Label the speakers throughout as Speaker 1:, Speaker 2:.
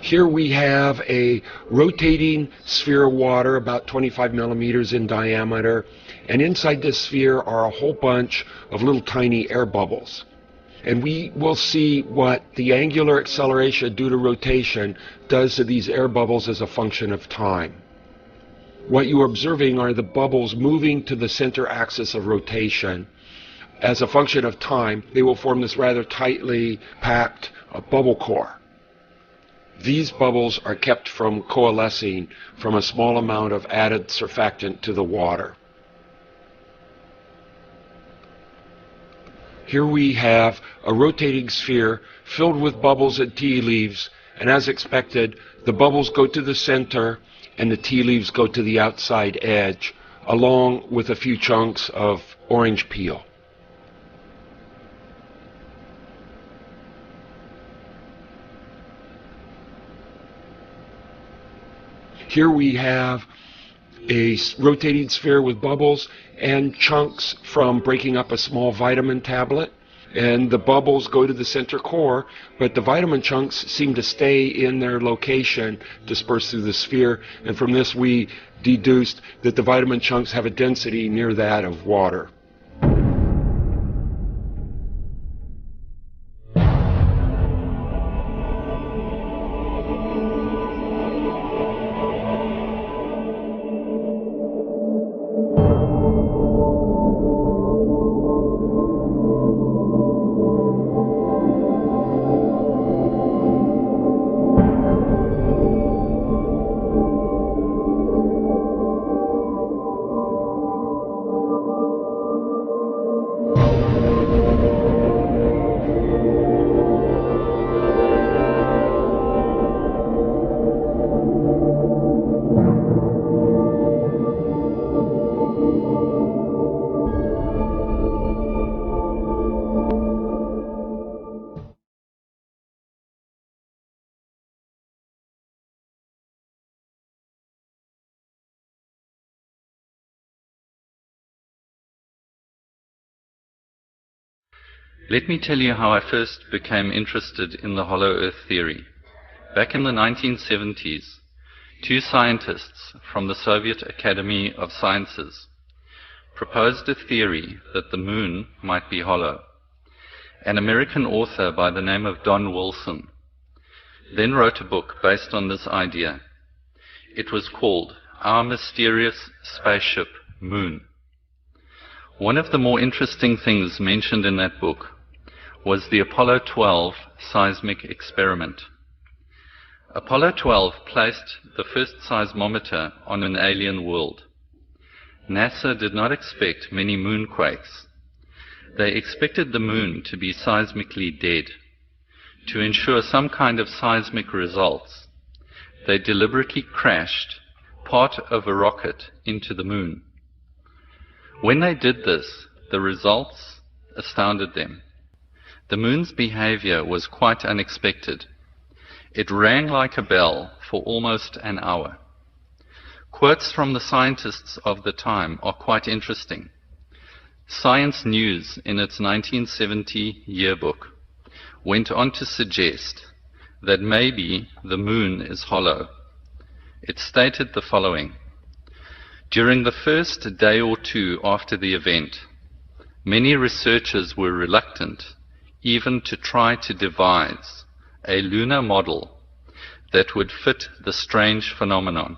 Speaker 1: Here we have a rotating sphere of water about 25 millimeters in diameter, and inside this sphere are a whole bunch of little tiny air bubbles. And we will see what the angular acceleration due to rotation does to these air bubbles as a function of time. What you are observing are the bubbles moving to the center axis of rotation. As a function of time, they will form this rather tightly packed bubble core. These bubbles are kept from coalescing from a small amount of added surfactant to the water. Here we have a rotating sphere filled with bubbles and tea leaves, and as expected, the bubbles go to the center and the tea leaves go to the outside edge, along with a few chunks of orange peel. Here we have a rotating sphere with bubbles and chunks from breaking up a small vitamin tablet. And the bubbles go to the center core, but the vitamin chunks seem to stay in their location dispersed through the sphere. And from this we deduced that the vitamin chunks have a density near that of water.
Speaker 2: Let me tell you how I first became interested in the hollow earth theory. Back in the 1970s, two scientists from the Soviet Academy of Sciences proposed a theory that the moon might be hollow. An American author by the name of Don Wilson then wrote a book based on this idea. It was called Our Mysterious Spaceship Moon. One of the more interesting things mentioned in that book was the Apollo 12 seismic experiment. Apollo 12 placed the first seismometer on an alien world. NASA did not expect many moonquakes. They expected the moon to be seismically dead. To ensure some kind of seismic results, they deliberately crashed part of a rocket into the moon. When they did this, the results astounded them. The moon's behavior was quite unexpected. It rang like a bell for almost an hour. Quotes from the scientists of the time are quite interesting. Science News, in its 1970 yearbook, went on to suggest that maybe the moon is hollow. It stated the following: during the first day or two after the event, many researchers were reluctant even to try to devise a lunar model that would fit the strange phenomenon.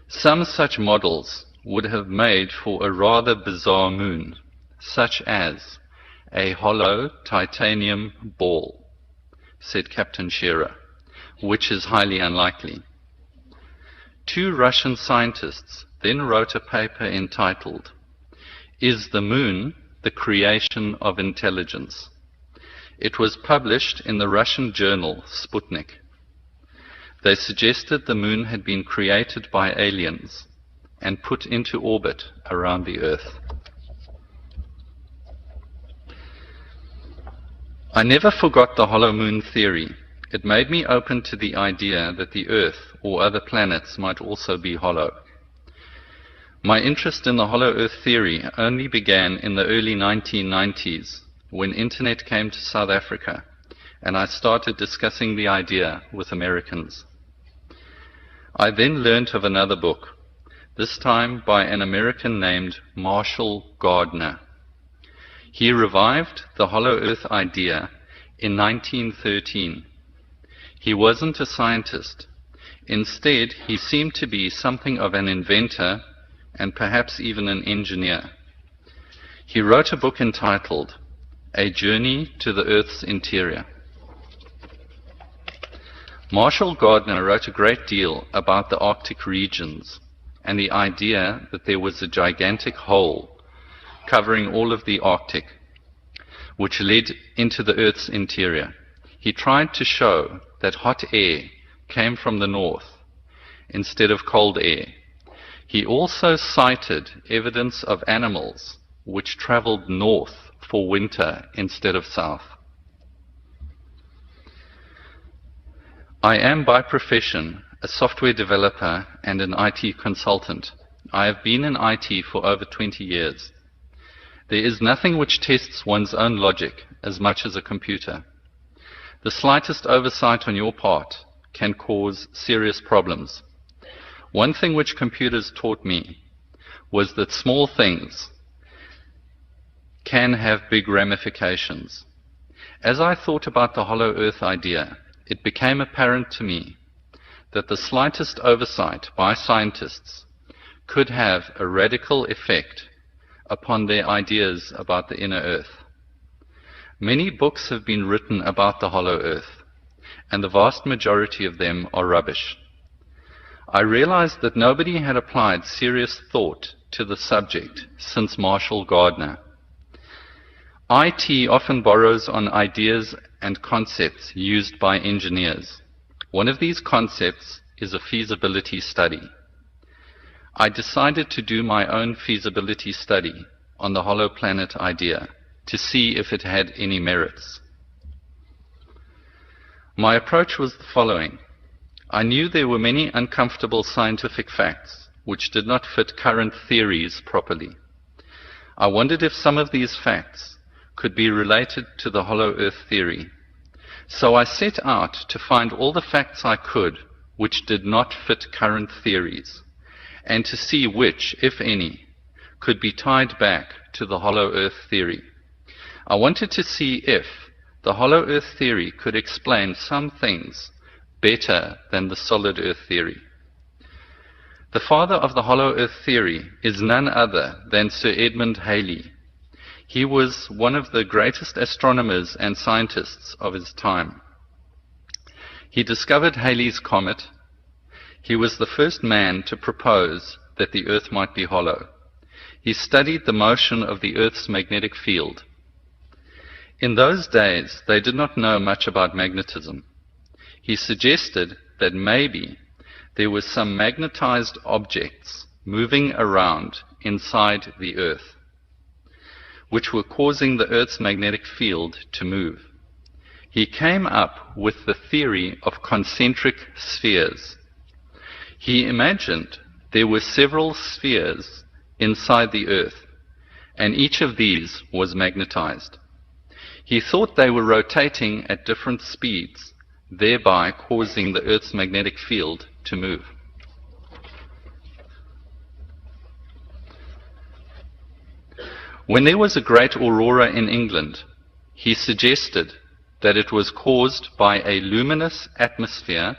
Speaker 2: Some such models would have made for a rather bizarre moon, such as a hollow titanium ball, said Captain Shearer, which is highly unlikely. Two Russian scientists then wrote a paper entitled, Is the Moon the Creation of Intelligence? It was published in the Russian journal Sputnik. They suggested the moon had been created by aliens and put into orbit around the Earth. I never forgot the hollow moon theory. It made me open to the idea that the Earth or other planets might also be hollow. My interest in the hollow Earth theory only began in the early 1990s when internet came to South Africa and I started discussing the idea with Americans. I then learnt of another book, this time by an American named Marshall Gardner. He revived the hollow Earth idea in 1913. He wasn't a scientist. Instead, he seemed to be something of an inventor and perhaps even an engineer. He wrote a book entitled A Journey to the Earth's Interior. Marshall Gardner wrote a great deal about the Arctic regions and the idea that there was a gigantic hole covering all of the Arctic, which led into the Earth's interior. He tried to show that hot air came from the north instead of cold air. He also cited evidence of animals which traveled north for winter instead of south. I am by profession a software developer and an IT consultant. I have been in IT for over 20 years. There is nothing which tests one's own logic as much as a computer. The slightest oversight on your part can cause serious problems. One thing which computers taught me was that small things can have big ramifications. As I thought about the hollow earth idea, it became apparent to me that the slightest oversight by scientists could have a radical effect upon their ideas about the inner earth. Many books have been written about the hollow earth, and the vast majority of them are rubbish. I realized that nobody had applied serious thought to the subject since Marshall Gardner. IT often borrows on ideas and concepts used by engineers. One of these concepts is a feasibility study. I decided to do my own feasibility study on the hollow planet idea to see if it had any merits. My approach was the following. I knew there were many uncomfortable scientific facts which did not fit current theories properly. I wondered if some of these facts could be related to the hollow earth theory. So I set out to find all the facts I could which did not fit current theories, and to see which, if any, could be tied back to the hollow earth theory. I wanted to see if the hollow earth theory could explain some things better than the solid earth theory. The father of the hollow earth theory is none other than Sir Edmund Halley. He was one of the greatest astronomers and scientists of his time. He discovered Halley's comet. He was the first man to propose that the Earth might be hollow. He studied the motion of the Earth's magnetic field. In those days, they did not know much about magnetism. He suggested that maybe there were some magnetized objects moving around inside the Earth, which were causing the Earth's magnetic field to move. He came up with the theory of concentric spheres. He imagined there were several spheres inside the Earth, and each of these was magnetized. He thought they were rotating at different speeds, thereby causing the Earth's magnetic field to move. When there was a great aurora in England, he suggested that it was caused by a luminous atmosphere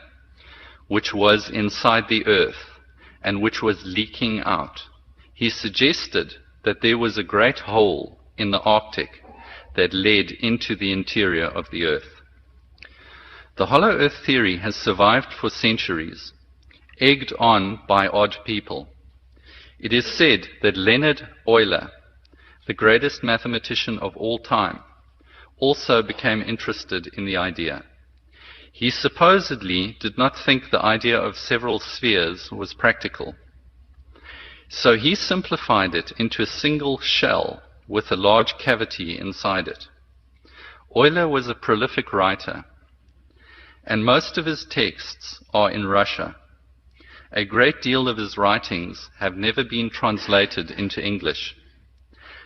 Speaker 2: which was inside the Earth and which was leaking out. He suggested that there was a great hole in the Arctic that led into the interior of the Earth. The hollow Earth theory has survived for centuries, egged on by odd people. It is said that Leonhard Euler, the greatest mathematician of all time, also became interested in the idea. He supposedly did not think the idea of several spheres was practical. So he simplified it into a single shell with a large cavity inside it. Euler was a prolific writer, and most of his texts are in Russia. A great deal of his writings have never been translated into English.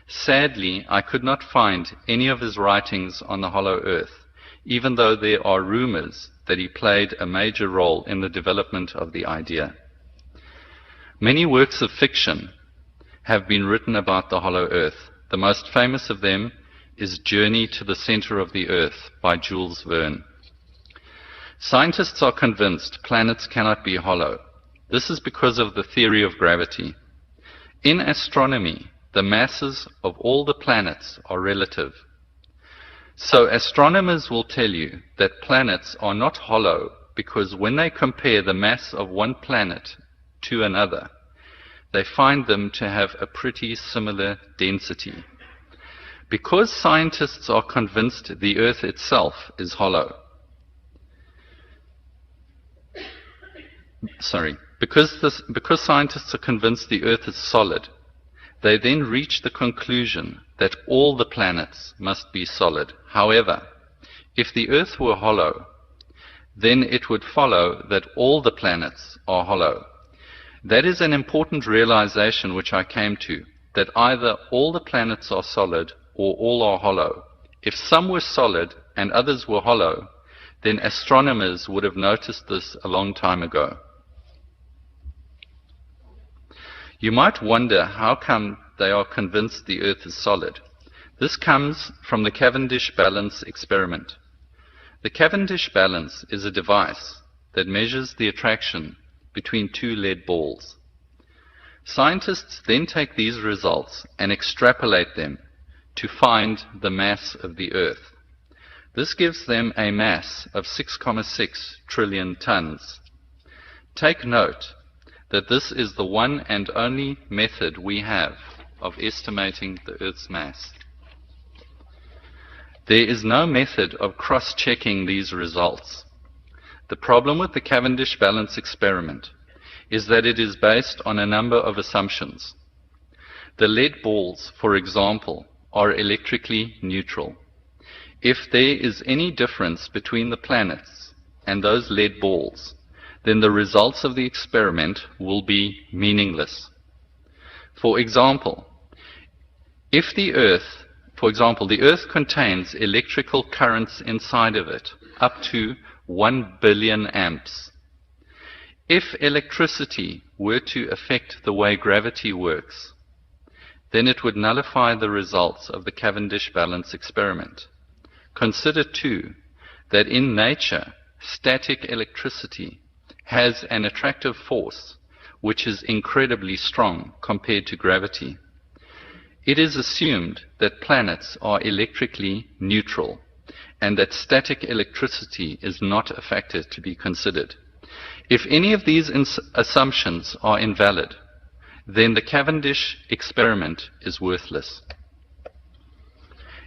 Speaker 2: Sadly, I could not find any of his writings on the hollow earth, even though there are rumors that he played a major role in the development of the idea. Many works of fiction have been written about the hollow earth. The most famous of them is Journey to the Center of the Earth by Jules Verne. Scientists are convinced planets cannot be hollow. This is because of the theory of gravity. In astronomy, the masses of all the planets are relative. So astronomers will tell you that planets are not hollow because when they compare the mass of one planet to another, they find them to have a pretty similar density. Because scientists are convinced the Earth itself is hollow, because scientists are convinced the Earth is solid, they then reach the conclusion that all the planets must be solid. However, if the Earth were hollow, then it would follow that all the planets are hollow. That is an important realization which I came to, that either all the planets are solid or all are hollow. If some were solid and others were hollow, then astronomers would have noticed this a long time ago. You might wonder how come they are convinced the Earth is solid. This comes from the Cavendish balance experiment. The Cavendish balance is a device that measures the attraction between two lead balls. Scientists then take these results and extrapolate them to find the mass of the Earth. This gives them a mass of 6.6 trillion tons. Take note that this is the one and only method we have of estimating the Earth's mass. There is no method of cross-checking these results. The problem with the Cavendish balance experiment is that it is based on a number of assumptions. The lead balls, for example, are electrically neutral. If there is any difference between the planets and those lead balls, then the results of the experiment will be meaningless. For example, the Earth contains electrical currents inside of it up to 1 billion amps. If electricity were to affect the way gravity works, then it would nullify the results of the Cavendish balance experiment. Consider too that in nature, static electricity has an attractive force which is incredibly strong compared to gravity. It is assumed that planets are electrically neutral and that static electricity is not a factor to be considered. If any of these assumptions are invalid, then the Cavendish experiment is worthless.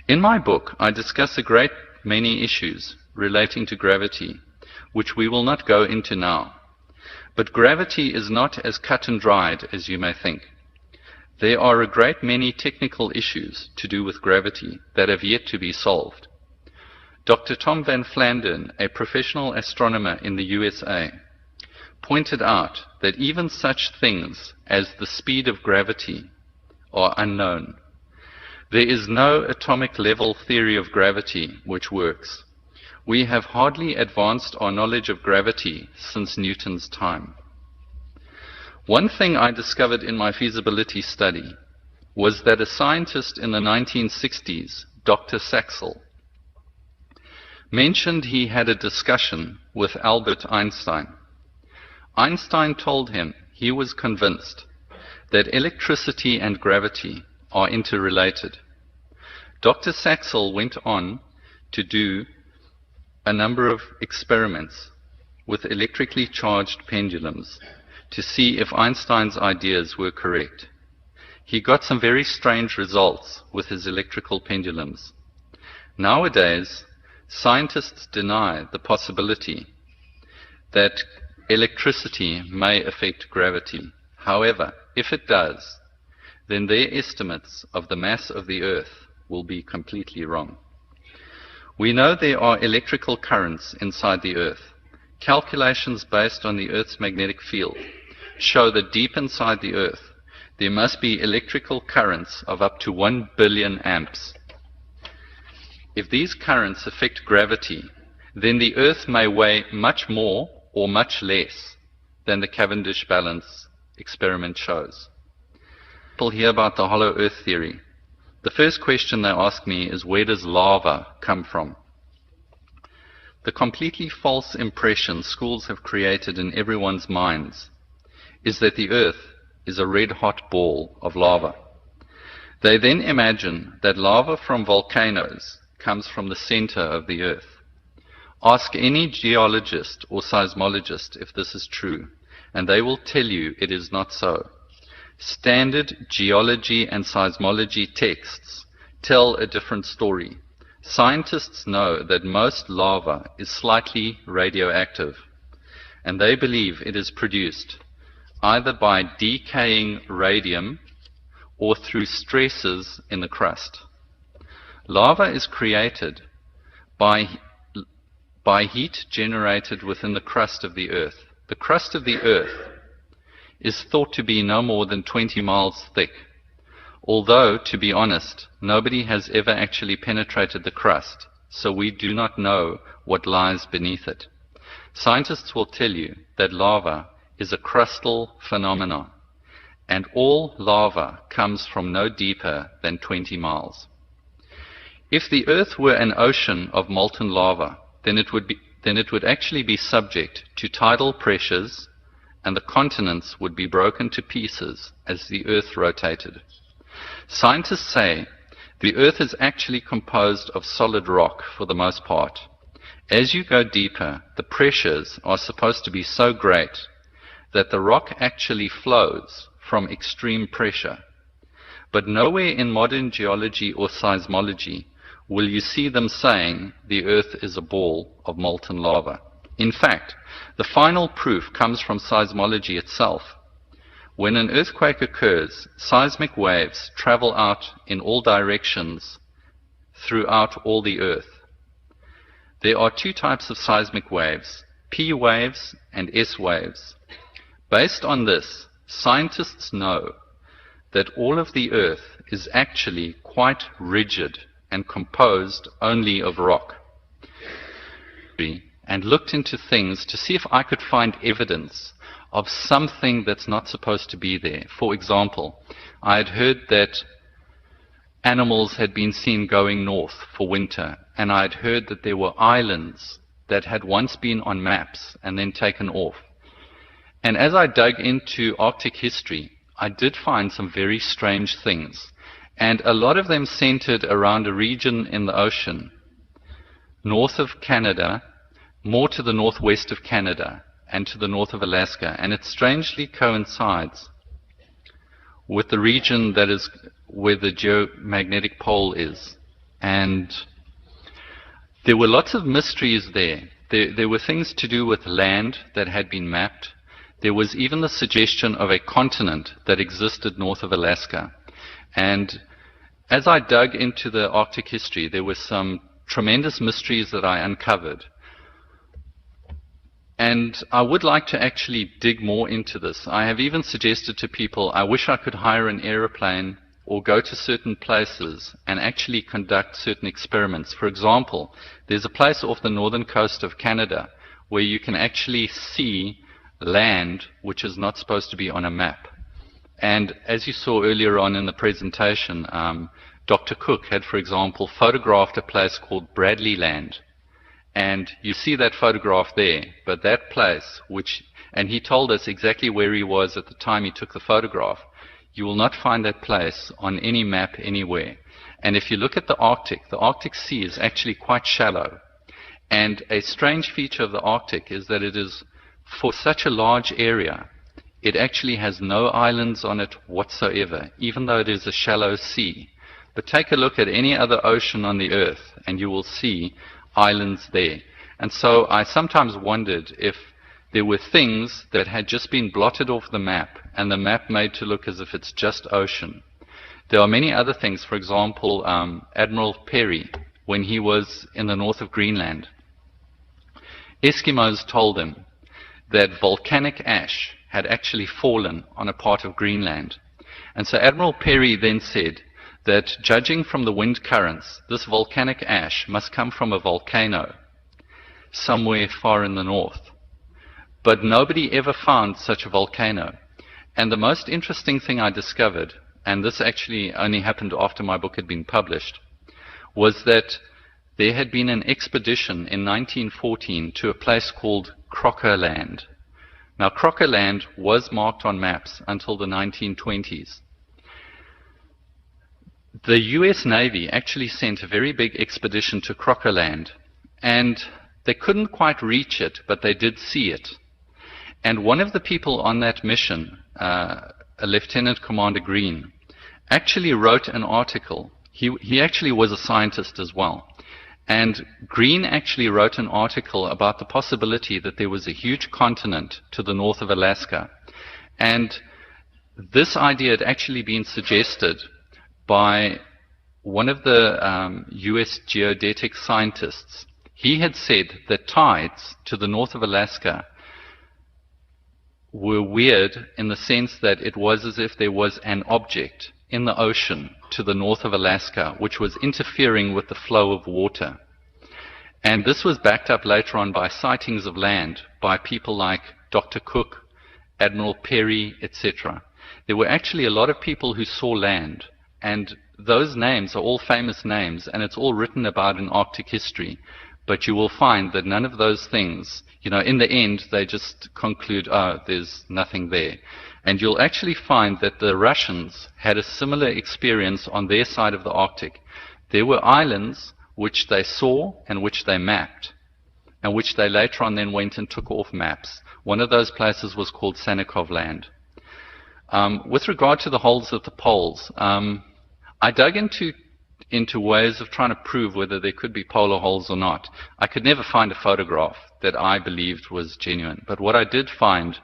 Speaker 2: In my book, I discuss a great many issues relating to gravity, which we will not go into now. But gravity is not as cut and dried as you may think. There are a great many technical issues to do with gravity that have yet to be solved. Dr. Tom Van Flandern, a professional astronomer in the USA, pointed out that even such things as the speed of gravity are unknown. There is no atomic level theory of gravity which works. We have hardly advanced our knowledge of gravity since Newton's time. One thing I discovered in my feasibility study was that a scientist in the 1960s, Dr. Saxel, mentioned he had a discussion with Albert Einstein. Einstein told him he was convinced that electricity and gravity are interrelated. Dr. Saxel went on to do a number of experiments with electrically charged pendulums to see if Einstein's ideas were correct. He got some very strange results with his electrical pendulums. Nowadays, scientists deny the possibility that electricity may affect gravity. However, if it does, then their estimates of the mass of the Earth will be completely wrong. We know there are electrical currents inside the Earth. Calculations based on the Earth's magnetic field show that deep inside the Earth there must be electrical currents of up to 1 billion amps. If these currents affect gravity, then the Earth may weigh much more or much less than the Cavendish balance experiment shows. People hear about the hollow Earth theory. The first question they ask me is, where does lava come from? The completely false impression schools have created in everyone's minds is that the Earth is a red-hot ball of lava. They then imagine that lava from volcanoes comes from the center of the Earth. Ask any geologist or seismologist if this is true, and they will tell you it is not so. Standard geology and seismology texts tell a different story. Scientists know that most lava is slightly radioactive, and they believe it is produced either by decaying radium or through stresses in the crust. Lava is created by heat generated within the crust of the earth. The crust of the earth is thought to be no more than 20 miles thick, although, to be honest, nobody has ever actually penetrated the crust, so we do not know what lies beneath it. Scientists will tell you that lava is a crustal phenomenon, and all lava comes from no deeper than 20 miles. If the earth were an ocean of molten lava, then it would actually be subject to tidal pressures, and the continents would be broken to pieces as the earth rotated. Scientists say the earth is actually composed of solid rock for the most part. As you go deeper, the pressures are supposed to be so great that the rock actually flows from extreme pressure. But nowhere in modern geology or seismology will you see them saying the earth is a ball of molten lava. In fact, the final proof comes from seismology itself. When an earthquake occurs, seismic waves travel out in all directions throughout all the earth. There are two types of seismic waves, P waves and S waves. Based on this, scientists know that all of the earth is actually quite rigid and composed only of rock. And looked into things to see if I could find evidence of something that's not supposed to be there. For example, I had heard that animals had been seen going north for winter, and I had heard that there were islands that had once been on maps and then taken off. And as I dug into Arctic history, I did find some very strange things, and a lot of them centered around a region in the ocean, north of Canada, more to the northwest of Canada, and to the north of Alaska, and it strangely coincides with the region that is where the geomagnetic pole is. And there were lots of mysteries there. There were things to do with land that had been mapped. There was even the suggestion of a continent that existed north of Alaska. And as I dug into the Arctic history, there were some tremendous mysteries that I uncovered. And I would like to actually dig more into this. I have even suggested to people, I wish I could hire an aeroplane or go to certain places and actually conduct certain experiments. For example, there's a place off the northern coast of Canada where you can actually see land which is not supposed to be on a map. And as you saw earlier on in the presentation, Dr. Cook had, for example, photographed a place called Bradley Land. And you see that photograph there, but that place, and he told us exactly where he was at the time he took the photograph. You will not find that place on any map anywhere. And if you look at the Arctic Sea is actually quite shallow. And a strange feature of the Arctic is that it is, for such a large area, it actually has no islands on it whatsoever, even though it is a shallow sea. But take a look at any other ocean on the earth, and you will see islands there. And so I sometimes wondered if there were things that had just been blotted off the map, and the map made to look as if it's just ocean. There are many other things. For example, Admiral Perry, when he was in the north of Greenland, Eskimos told him that volcanic ash had actually fallen on a part of Greenland. And so Admiral Perry then said that judging from the wind currents, this volcanic ash must come from a volcano somewhere far in the north. But nobody ever found such a volcano. And the most interesting thing I discovered, and this actually only happened after my book had been published, was that there had been an expedition in 1914 to a place called Crocker Land. Now, Crocker Land was marked on maps until the 1920s. The US Navy actually sent a very big expedition to Crocker Land, and They couldn't quite reach it, but they did see it. And one of the people on that mission, a Lieutenant Commander Green, actually wrote an article. He actually was a scientist as well. And Green actually wrote an article about the possibility that there was a huge continent to the north of Alaska. And this idea had actually been suggested by one of the US geodetic scientists. He had said that tides to the north of Alaska were weird in the sense that it was as if there was an object in the ocean to the north of Alaska which was interfering with the flow of water. And this was backed up later on by sightings of land by people like Dr. Cook, Admiral Perry, etc. There were actually a lot of people who saw land, and those names are all famous names, and it's all written about in Arctic history. But you will find that none of those things, in the end, they just conclude, oh, there's nothing there. And you'll actually find that the Russians had a similar experience on their side of the Arctic. There were islands which they saw and which they mapped, and which they later on then went and took off maps. One of those places was called Sannikov Land. With regard to the holes at the poles, I dug into ways of trying to prove whether there could be polar holes or not. I could never find a photograph that I believed was genuine. But what I did find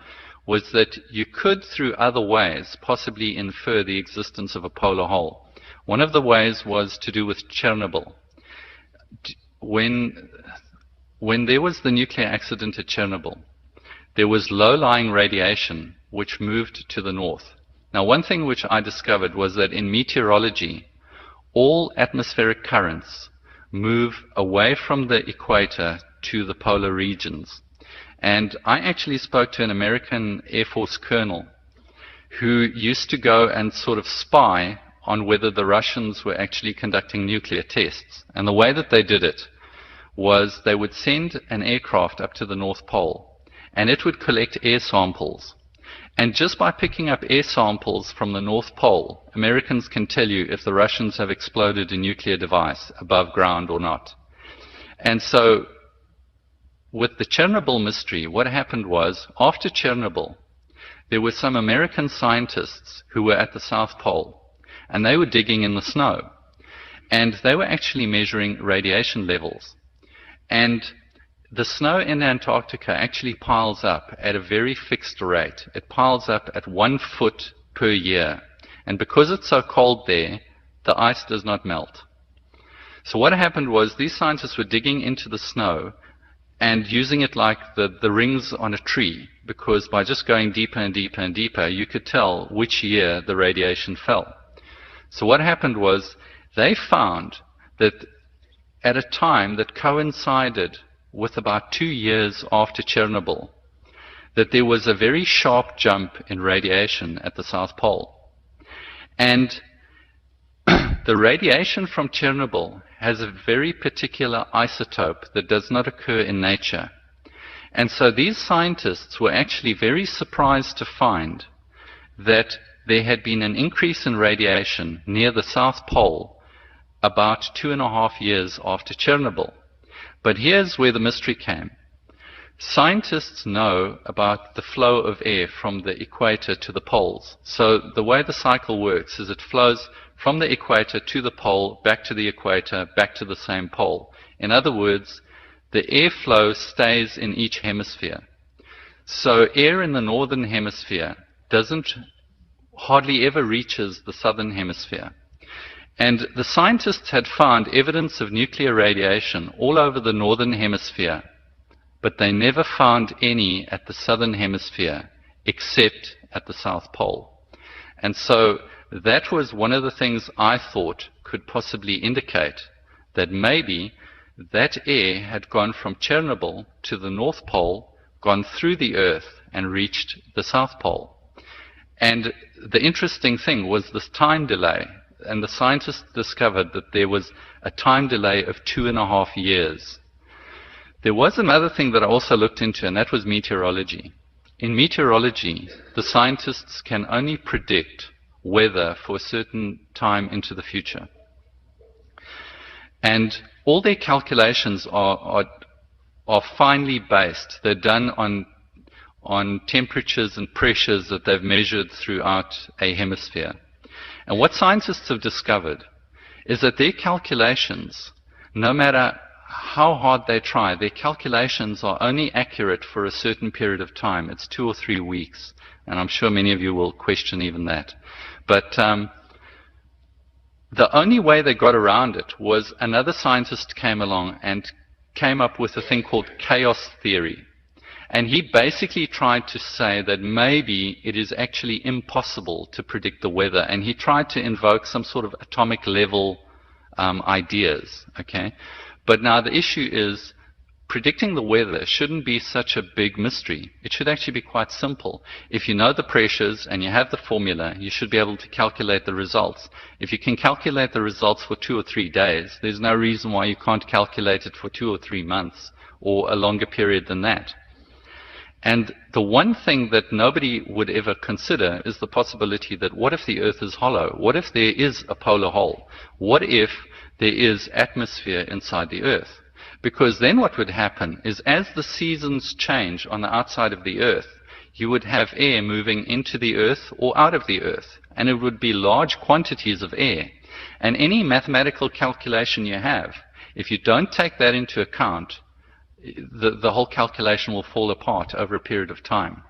Speaker 2: was that you could, through other ways, possibly infer the existence of a polar hole. One of the ways was to do with Chernobyl. When there was the nuclear accident at Chernobyl, there was low-lying radiation which moved to the north. Now, one thing which I discovered was that in meteorology, all atmospheric currents move away from the equator to the polar regions. And I actually spoke to an American Air Force colonel who used to go and sort of spy on whether the Russians were actually conducting nuclear tests. And the way that they did it was they would send an aircraft up to the North Pole, and it would collect air samples. And just by picking up air samples from the North Pole, Americans can tell you if the Russians have exploded a nuclear device above ground or not. And so, with the Chernobyl mystery, what happened was, after Chernobyl, there were some American scientists who were at the South Pole, and they were digging in the snow. And they were actually measuring radiation levels. And the snow in Antarctica actually piles up at a very fixed rate. It piles up at 1 foot per year. And because it's so cold there, the ice does not melt. So what happened was these scientists were digging into the snow and using it like the rings on a tree, because by just going deeper and deeper and deeper, you could tell which year the radiation fell. So what happened was they found that at a time that coincided with about 2 years after Chernobyl, that there was a very sharp jump in radiation at the South Pole. And the radiation from Chernobyl has a very particular isotope that does not occur in nature. And so these scientists were actually very surprised to find that there had been an increase in radiation near the South Pole about 2.5 years after Chernobyl. But here's where the mystery came. Scientists know about the flow of air from the equator to the poles. So the way the cycle works is it flows from the equator to the pole, back to the equator, back to the same pole. In other words, the airflow stays in each hemisphere. So air in the northern hemisphere hardly ever reaches the southern hemisphere. And the scientists had found evidence of nuclear radiation all over the northern hemisphere, but they never found any at the southern hemisphere except at the South Pole. And so that was one of the things I thought could possibly indicate that maybe that air had gone from Chernobyl to the North Pole, gone through the Earth, and reached the South Pole. And the interesting thing was this time delay. And the scientists discovered that there was a time delay of 2.5 years. There was another thing that I also looked into, and that was meteorology. In meteorology, the scientists can only predict weather for a certain time into the future. And all their calculations are are finely based. They're done on temperatures and pressures that they've measured throughout a hemisphere. And what scientists have discovered is that their calculations, no matter how hard they try, their calculations are only accurate for a certain period of time. It's 2 or 3 weeks. And I'm sure many of you will question even that. But the only way they got around it was another scientist came along and came up with a thing called chaos theory. And he basically tried to say that maybe it is actually impossible to predict the weather. And he tried to invoke some sort of atomic level ideas. Okay? But now the issue is, predicting the weather shouldn't be such a big mystery. It should actually be quite simple. If you know the pressures and you have the formula, you should be able to calculate the results. If you can calculate the results for 2 or 3 days, there's no reason why you can't calculate it for 2 or 3 months or a longer period than that. And the one thing that nobody would ever consider is the possibility that what if the Earth is hollow? What if there is a polar hole? What if there is atmosphere inside the Earth? Because then what would happen is as the seasons change on the outside of the Earth, you would have air moving into the Earth or out of the Earth. And it would be large quantities of air. And any mathematical calculation you have, if you don't take that into account, the whole calculation will fall apart over a period of time.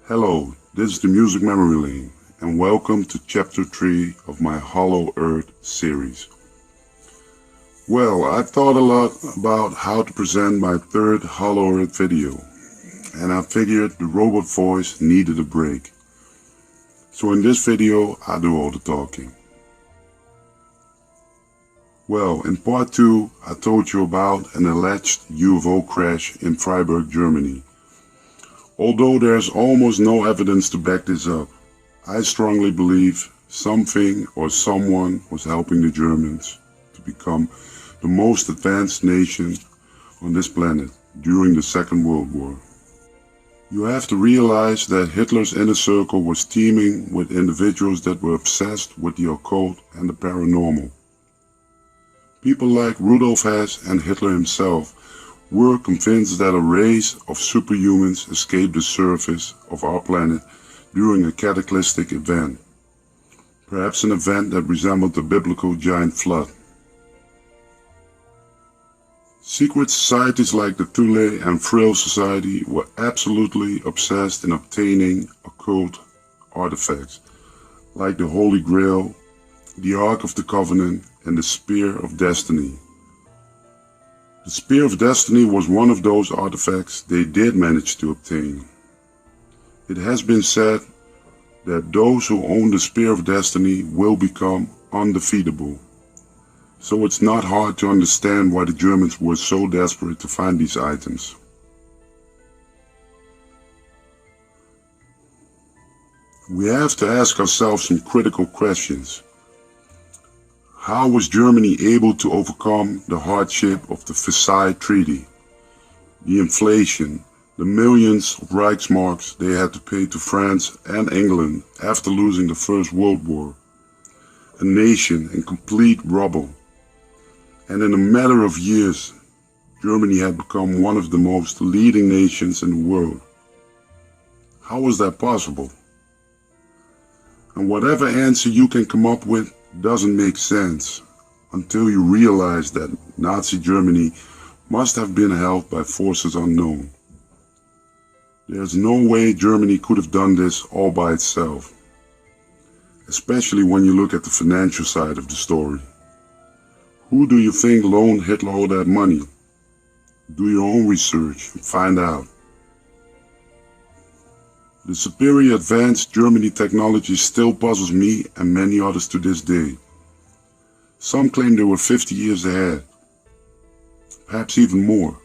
Speaker 3: Hello, this is the Music Memory Lane, and welcome to Chapter 3 of my Hollow Earth series. Well, I thought a lot about how to present my third Hollow Earth video, and I figured the robot voice needed a break. So in this video, I do all the talking. Well, in part 2, I told you about an alleged UFO crash in Freiburg, Germany. Although there's almost no evidence to back this up, I strongly believe something or someone was helping the Germans to become the most advanced nation on this planet during the Second World War. You have to realize that Hitler's inner circle was teeming with individuals that were obsessed with the occult and the paranormal. People like Rudolf Hess and Hitler himself were convinced that a race of superhumans escaped the surface of our planet during a cataclysmic event, perhaps an event that resembled the biblical giant flood. Secret societies like the Thule and Frill Society were absolutely obsessed in obtaining occult artifacts, like the Holy Grail, the Ark of the Covenant, and the Spear of Destiny. The Spear of Destiny was one of those artifacts they did manage to obtain. It has been said that those who own the Spear of Destiny will become undefeatable. So it's not hard to understand why the Germans were so desperate to find these items. We have to ask ourselves some critical questions. How was Germany able to overcome the hardship of the Versailles Treaty, the inflation, the millions of Reichsmarks they had to pay to France and England after losing the First World War, a nation in complete rubble? And in a matter of years, Germany had become one of the most leading nations in the world. How was that possible? And whatever answer you can come up with doesn't make sense until you realize that Nazi Germany must have been held by forces unknown. There's no way Germany could have done this all by itself, especially when you look at the financial side of the story. Who do you think loaned Hitler all that money? Do your own research and find out. The superior advanced Germany technology still puzzles me and many others to this day. Some claim they were 50 years ahead, perhaps even more.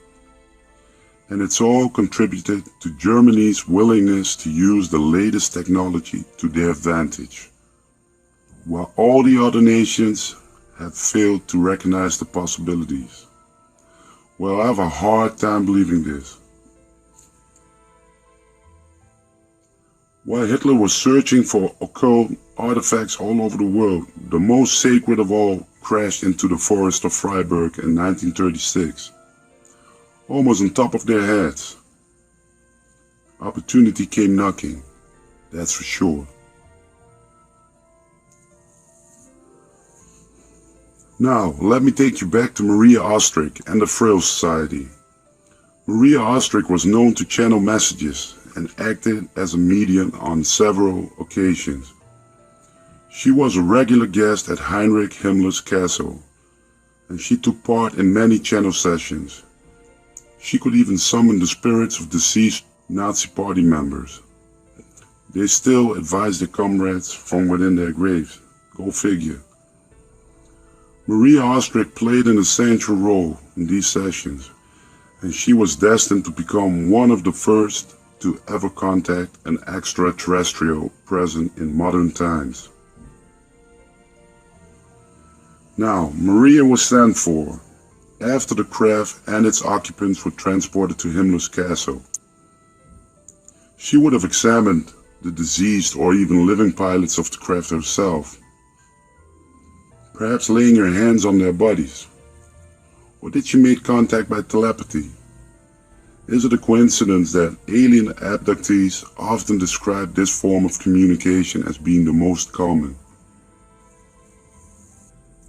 Speaker 3: And it's all contributed to Germany's willingness to use the latest technology to their advantage, while all the other nations have failed to recognize the possibilities. Well, I have a hard time believing this. While Hitler was searching for occult artifacts all over the world, the most sacred of all crashed into the forest of Freiburg in 1936, almost on top of their heads. Opportunity came knocking, that's for sure. Now, let me take you back to Maria Ostrich and the Frill Society. Maria Ostrich was known to channel messages and acted as a medium on several occasions. She was a regular guest at Heinrich Himmler's castle, and she took part in many channel sessions. She could even summon the spirits of deceased Nazi party members. They still advised their comrades from within their graves. Go figure. Maria Ostrich played an essential role in these sessions, and she was destined to become one of the first to ever contact an extraterrestrial present in modern times. Now, Maria was sent for after the craft and its occupants were transported to Himmler's castle. She would have examined the deceased or even living pilots of the craft herself, perhaps laying her hands on their bodies. Or did she make contact by telepathy? Is it a coincidence that alien abductees often describe this form of communication as being the most common?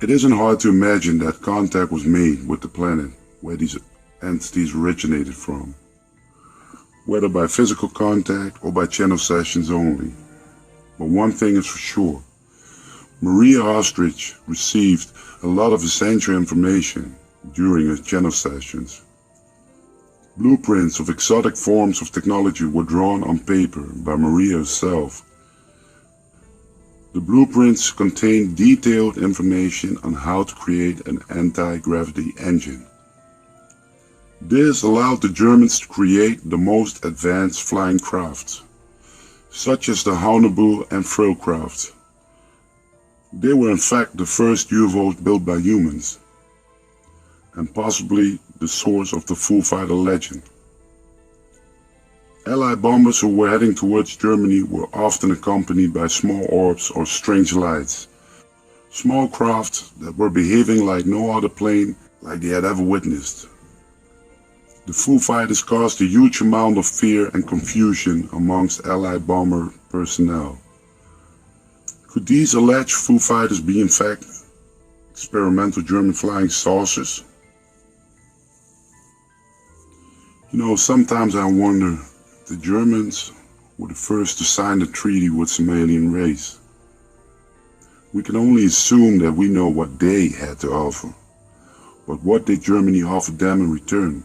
Speaker 3: It isn't hard to imagine that contact was made with the planet where these entities originated from. whether by physical contact or by channel sessions only. But one thing is for sure, Maria Ostrich received a lot of essential information during her channel sessions. Blueprints of exotic forms of technology were drawn on paper by Maria herself. The blueprints contained detailed information on how to create an anti-gravity engine. This allowed the Germans to create the most advanced flying crafts, such as the Haunebu and Frillcraft. They were in fact the first UFOs built by humans, and possibly the source of the Foo Fighter legend. Allied bombers who were heading towards Germany were often accompanied by small orbs or strange lights, small crafts that were behaving like no other plane like they had ever witnessed. The Foo Fighters caused a huge amount of fear and confusion amongst Allied bomber personnel. Could these alleged Foo Fighters be in fact experimental German flying saucers? You know, sometimes I wonder if the Germans were the first to sign the treaty with some alien race. We can only assume that we know what they had to offer, but what did Germany offer them in return?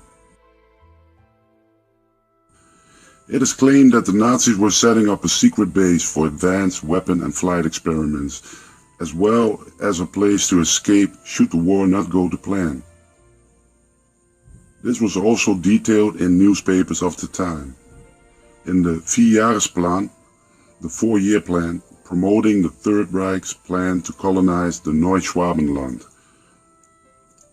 Speaker 3: It is claimed that the Nazis were setting up a secret base for advanced weapon and flight experiments, as well as a place to escape should the war not go to plan. This was also detailed in newspapers of the time. In the Vierjahresplan, the 4-year plan, promoting the Third Reich's plan to colonize the Neuschwabenland.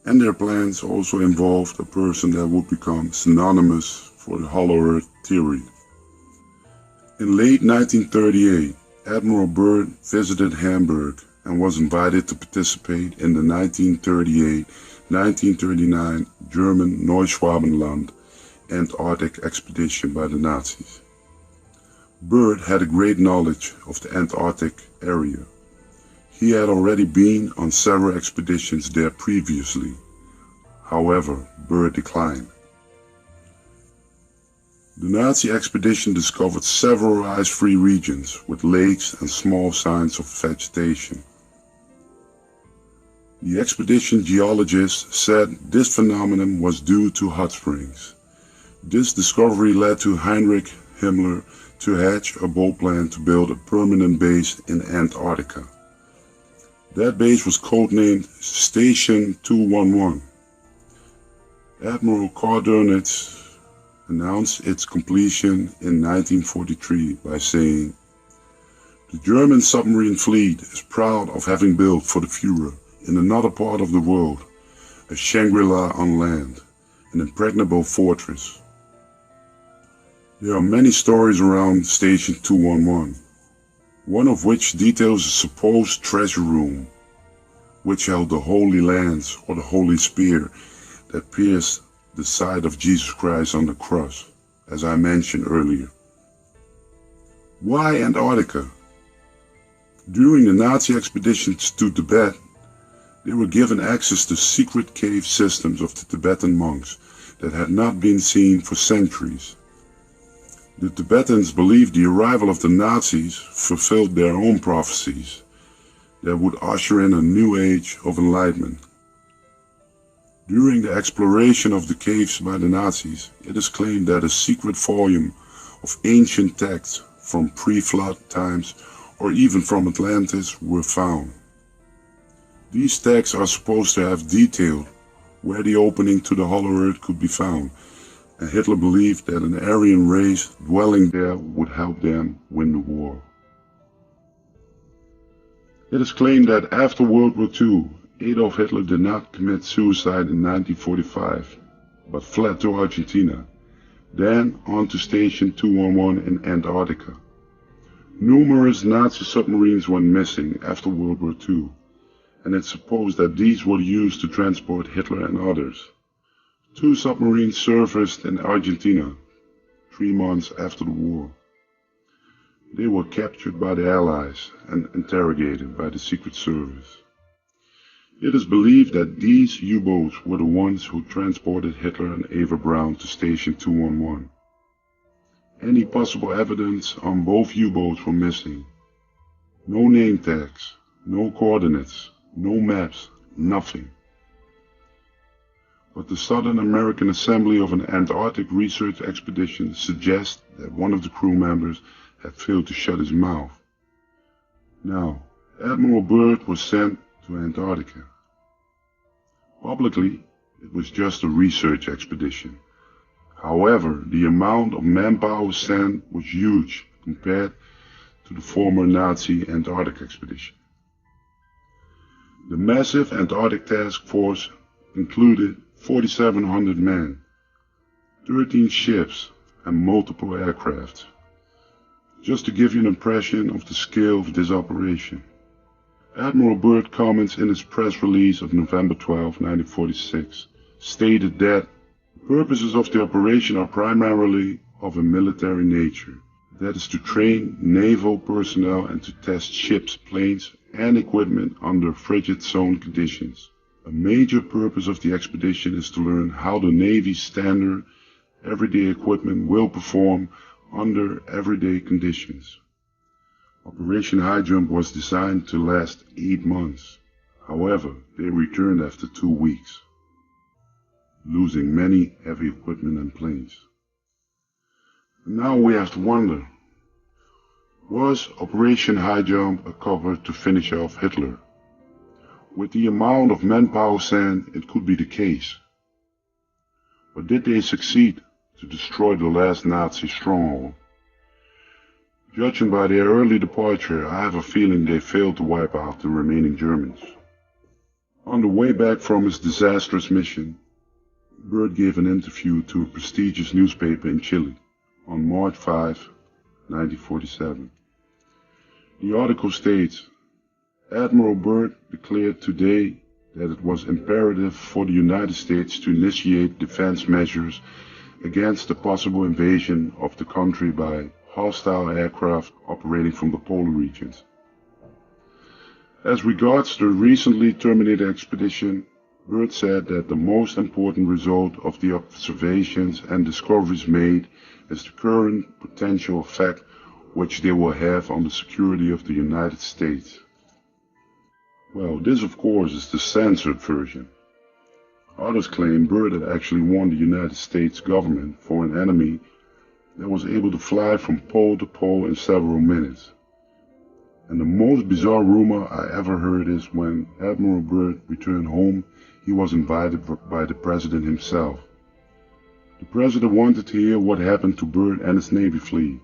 Speaker 3: And their plans also involved a person that would become synonymous for the Hollow Earth theory. In late 1938, Admiral Byrd visited Hamburg and was invited to participate in the 1938-1939 German Neuschwabenland Antarctic expedition by the Nazis. Byrd had a great knowledge of the Antarctic area. He had already been on several expeditions there previously. However, Byrd declined. The Nazi expedition discovered several ice-free regions with lakes and small signs of vegetation. The expedition geologists said this phenomenon was due to hot springs. This discovery led to Heinrich Himmler to hatch a bold plan to build a permanent base in Antarctica. That base was codenamed Station 211. Admiral Kardernitz announced its completion in 1943 by saying, "The German submarine fleet is proud of having built for the Führer in another part of the world a Shangri-La on land, an impregnable fortress." There are many stories around Station 211, one of which details a supposed treasure room which held the Holy Lance or the Holy Spear that pierced the side of Jesus Christ on the cross, as I mentioned earlier. Why Antarctica? During the Nazi expeditions to Tibet, they were given access to secret cave systems of the Tibetan monks that had not been seen for centuries. The Tibetans believed the arrival of the Nazis fulfilled their own prophecies that would usher in a new age of enlightenment. During the exploration of the caves by the Nazis, it is claimed that a secret volume of ancient texts from pre-flood times or even from Atlantis were found. These texts are supposed to have detailed where the opening to the Hollow Earth could be found, and Hitler believed that an Aryan race dwelling there would help them win the war. It is claimed that after World War II, Adolf Hitler did not commit suicide in 1945, but fled to Argentina, then on to Station 211 in Antarctica. Numerous Nazi submarines went missing after World War II, and it's supposed that these were used to transport Hitler and others. 2 submarines surfaced in Argentina 3 months after the war. They were captured by the Allies and interrogated by the Secret Service. It is believed that these U-boats were the ones who transported Hitler and Eva Braun to Station 211. Any possible evidence on both U-boats were missing. No name tags, no coordinates, no maps, nothing. But the Southern American Assembly of an Antarctic research expedition suggests that one of the crew members had failed to shut his mouth. Now, Admiral Byrd was sent to Antarctica. Publicly, it was just a research expedition. However, the amount of manpower sent was huge compared to the former Nazi Antarctic expedition. The massive Antarctic task force included 4,700 men, 13 ships, and multiple aircraft. Just to give you an impression of the scale of this operation, Admiral Byrd comments in his press release of November 12, 1946, stated that the purposes of the operation are primarily of a military nature. That is to train naval personnel and to test ships, planes, and equipment under frigid zone conditions. A major purpose of the expedition is to learn how the Navy's standard everyday equipment will perform under everyday conditions. Operation High Jump was designed to last 8 months. However, they returned after 2 weeks, losing many heavy equipment and planes. And now we have to wonder, was Operation High Jump a cover to finish off Hitler? With the amount of manpower sent, it could be the case. But did they succeed to destroy the last Nazi stronghold? Judging by their early departure, I have a feeling they failed to wipe out the remaining Germans. On the way back from his disastrous mission, Byrd gave an interview to a prestigious newspaper in Chile on March 5, 1947. The article states, Admiral Byrd declared today that it was imperative for the United States to initiate defense measures against the possible invasion of the country by hostile aircraft operating from the polar regions. As regards the recently terminated expedition, Byrd said that the most important result of the observations and discoveries made is the current potential effect which they will have on the security of the United States. Well, this of course is the censored version. Others claim Byrd had actually warned the United States government for an enemy that was able to fly from pole to pole in several minutes. And the most bizarre rumor I ever heard is when Admiral Byrd returned home, he was invited by the President himself. The President wanted to hear what happened to Byrd and his Navy fleet.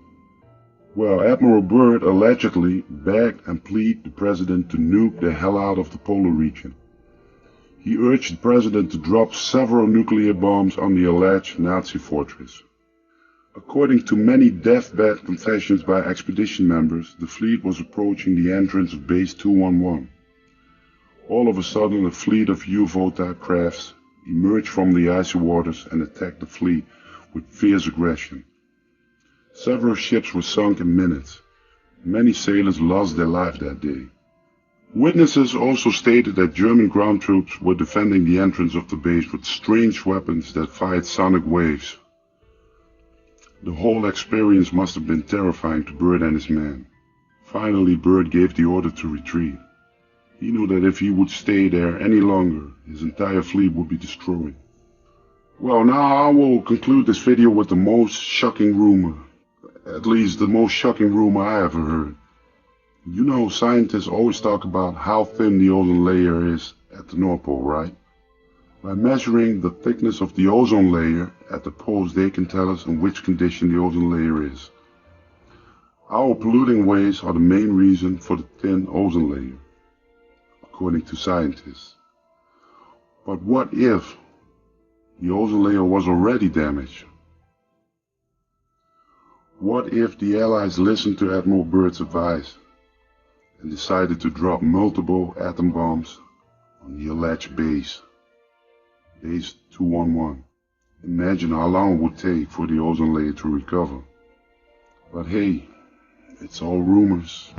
Speaker 3: Well, Admiral Byrd allegedly begged and pleaded the President to nuke the hell out of the polar region. He urged the President to drop several nuclear bombs on the alleged Nazi fortress. According to many deathbed confessions by expedition members, the fleet was approaching the entrance of Base 211. All of a sudden, a fleet of UFO-type crafts emerged from the icy waters and attacked the fleet with fierce aggression. Several ships were sunk in minutes. Many sailors lost their lives that day. Witnesses also stated that German ground troops were defending the entrance of the base with strange weapons that fired sonic waves. The whole experience must have been terrifying to Byrd and his men. Finally, Byrd gave the order to retreat. He knew that if he would stay there any longer, his entire fleet would be destroyed. Well, now I will conclude this video with the most shocking rumor. At least the most shocking rumor I ever heard. You know, scientists always talk about how thin the ozone layer is at the North Pole, right? By measuring the thickness of the ozone layer at the poles, they can tell us in which condition the ozone layer is. Our polluting waste are the main reason for the thin ozone layer, according to scientists. But what if the ozone layer was already damaged? What if the Allies listened to Admiral Byrd's advice and decided to drop multiple atom bombs on the alleged base 211? Imagine how long it would take for the ozone layer to recover. But hey, it's all rumors.